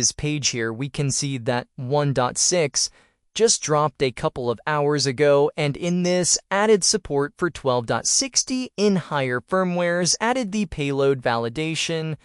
this page here, we can see that 1.6 just dropped a couple of hours ago, and in this added support for 12.60 in higher firmwares, added the payload validation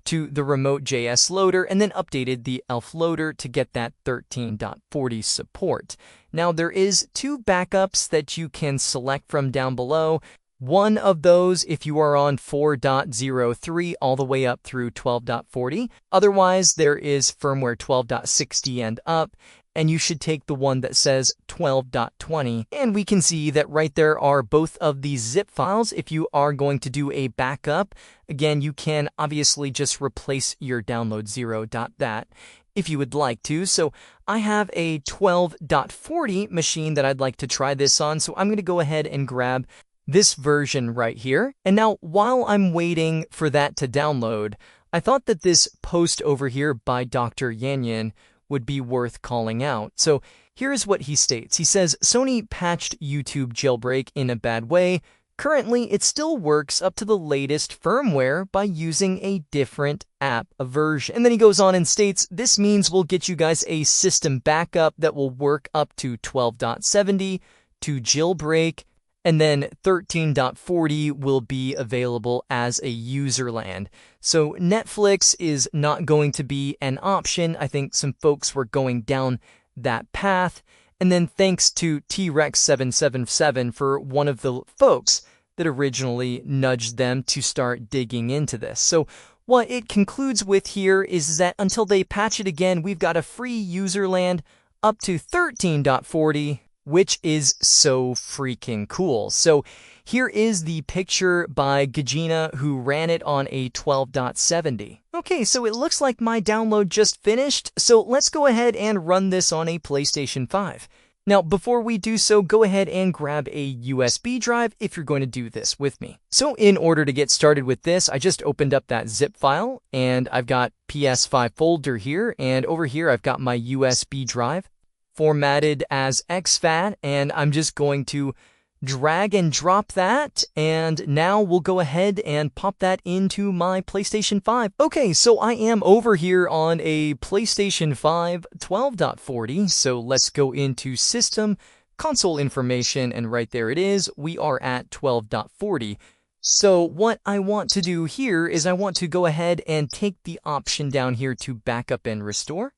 to the remote JS loader, and then updated the ELF loader to get that 13.40 support. Now there is 2 backups that you can select from down below. One of those if you are on 4.03 all the way up through 12.40. Otherwise, there is firmware 12.60 and up, and you should take the one that says 12.20. And we can see that right there are both of these zip files. If you are going to do a backup, again, you can obviously just replace your download 0.that if you would like to. So I have a 12.40 machine that I'd like to try this on, so I'm going to go ahead and grab this version right here. And now, while I'm waiting for that to download, I thought that this post over here by Dr. Yanyan would be worth calling out. So here's what he states. He says, Sony patched YouTube Jailbreak in a bad way. Currently, it still works up to the latest firmware by using a different app version. And then he goes on and states, this means we'll get you guys a system backup that will work up to 12.70 to Jailbreak, and then 13.40 will be available as a Userland. So Netflix is not going to be an option. I think some folks were going down that path. And then thanks to T-Rex777 for one of the folks that originally nudged them to start digging into this. So what it concludes with here is that until they patch it again, we've got a free Userland up to 13.40, which is so freaking cool. So here is the picture by Gajina, who ran it on a 12.70. Okay, so it looks like my download just finished, so let's go ahead and run this on a PlayStation 5. Now, before we do so, go ahead and grab a USB drive if you're going to do this with me. So in order to get started with this, I just opened up that zip file, and I've got PS5 folder here, and over here I've got my USB drive formatted as exFAT, and I'm just going to drag and drop that, and now we'll go ahead and pop that into my PlayStation 5. Okay, so I am over here on a PlayStation 5 12.40, so let's go into System, Console Information, and right there it is. We are at 12.40. So what I want to do here is I want to go ahead and take the option down here to backup and restore.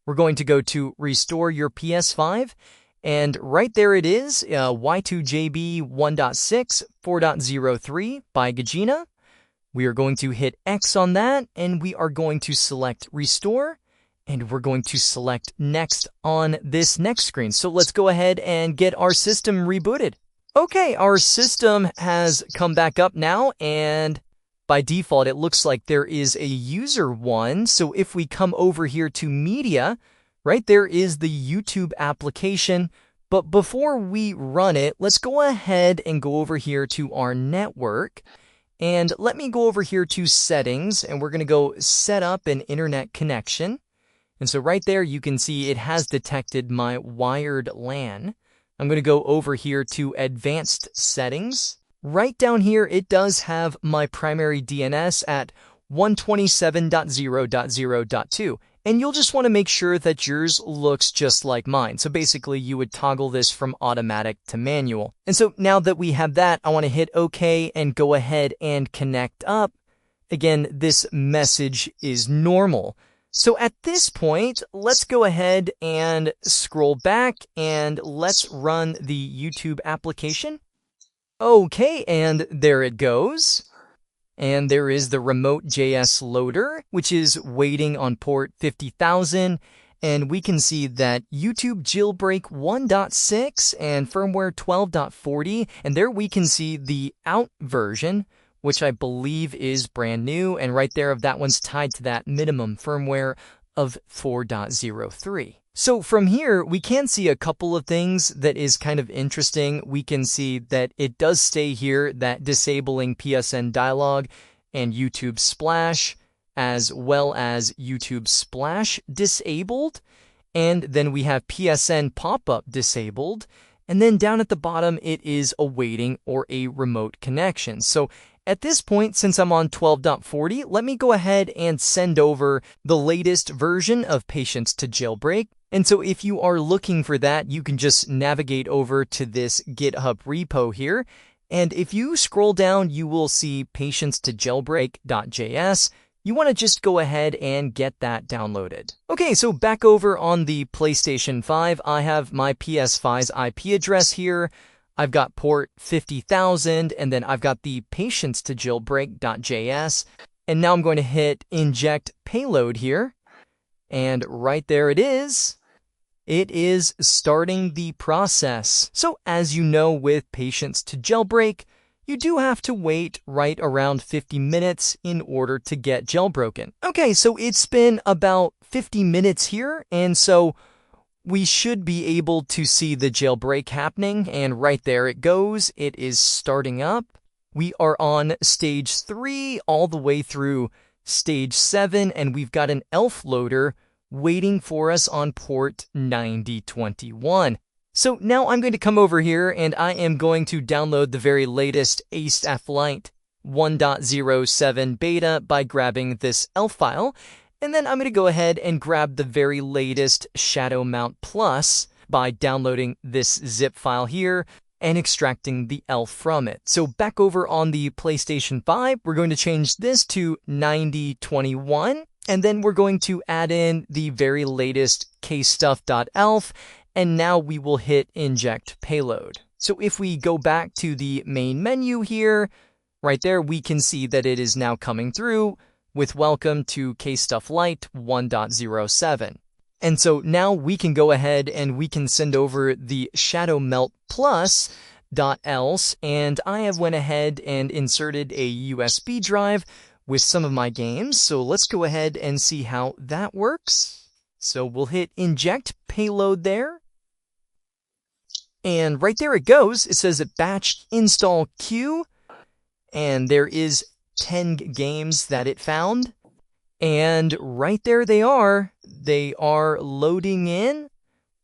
We're going to go to Restore Your PS5, and right there it is, Y2JB 1.6 4.03 by Gajina. We are going to hit X on that, and we are going to select Restore, and we're going to select Next on this next screen. So let's go ahead and get our system rebooted. Okay, our system has come back up now, and by default, it looks like there is a user one. So if we come over here to media, right there is the YouTube application. But before we run it, let's go ahead and go over here to our network. And let me go over here to settings, and we're going to go set up an internet connection. And so right there, you can see it has detected my wired LAN. I'm going to go over here to advanced settings. Right down here, it does have my primary DNS at 127.0.0.2, and you'll just want to make sure that yours looks just like mine. So basically, you would toggle this from automatic to manual. And so now that we have that, I want to hit OK and go ahead and connect up. Again, this message is normal. So at this point, let's go ahead and scroll back, and let's run the YouTube application. Okay, and there it goes. And there is the remote JS loader, which is waiting on port 50,000. And we can see that YouTube Jailbreak 1.6 and firmware 12.40. And there we can see the out version, which I believe is brand new. And right there, that one's tied to that minimum firmware of 4.03. So from here, we can see a couple of things that is kind of interesting. We can see that it does stay here, that disabling PSN dialog and YouTube Splash, as well as YouTube Splash disabled. And then we have PSN pop-up disabled. And then down at the bottom, it is awaiting or a remote connection. So at this point, since I'm on 12.40, let me go ahead and send over the latest version of Patience to Jailbreak. And so if you are looking for that, you can just navigate over to this GitHub repo here. And if you scroll down, you will see patience to jailbreak.js. You want to just go ahead and get that downloaded. Okay, so back over on the PlayStation 5, I have my PS5's IP address here. I've got port 50,000, and then I've got the patience to jailbreak.js. And now I'm going to hit inject payload here. And right there it is. It is starting the process. So as you know, with patience to jailbreak, you do have to wait right around 50 minutes in order to get jailbroken. Okay, so it's been about 50 minutes here, and so we should be able to see the jailbreak happening, and right there it goes. It is starting up. We are on stage 3 all the way through stage 7, and we've got an ELF loader waiting for us on port 9021. So now I'm going to come over here and I am going to download the very latest Ace-Athlite 1.07 beta by grabbing this ELF file. And then I'm going to go ahead and grab the very latest Shadow Mount Plus by downloading this zip file here and extracting the ELF from it. So back over on the PlayStation 5, we're going to change this to 9021. And then we're going to add in the very latest kstuff.elf. And now we will hit inject payload. So if we go back to the main menu here, right there, we can see that it is now coming through with welcome to KStuffLite 1.07. And so now we can go ahead and we can send over the Shadow Melt Plus .else, and I have went ahead and inserted a USB drive with some of my games. So let's go ahead and see how that works. So we'll hit inject payload there. And right there it goes. It says that batch install queue. And there is 10 games that it found. And right there they are. They are loading in.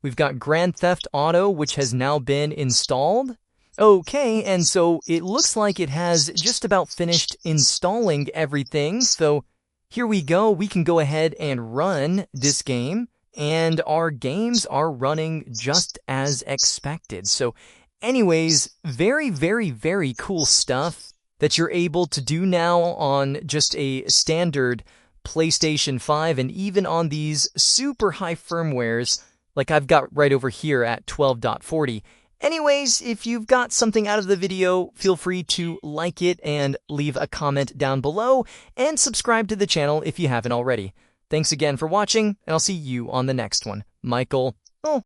We've got Grand Theft Auto, which has now been installed. Okay, and so it looks like it has just about finished installing everything. So here we go. We can go ahead and run this game. And our games are running just as expected. So anyways, very, very, very cool stuff that you're able to do now on just a standard PlayStation 5 and even on these super high firmwares like I've got right over here at 12.40. Anyways, if you've got something out of the video, feel free to like it and leave a comment down below and subscribe to the channel if you haven't already. Thanks again for watching, and I'll see you on the next one. Michael.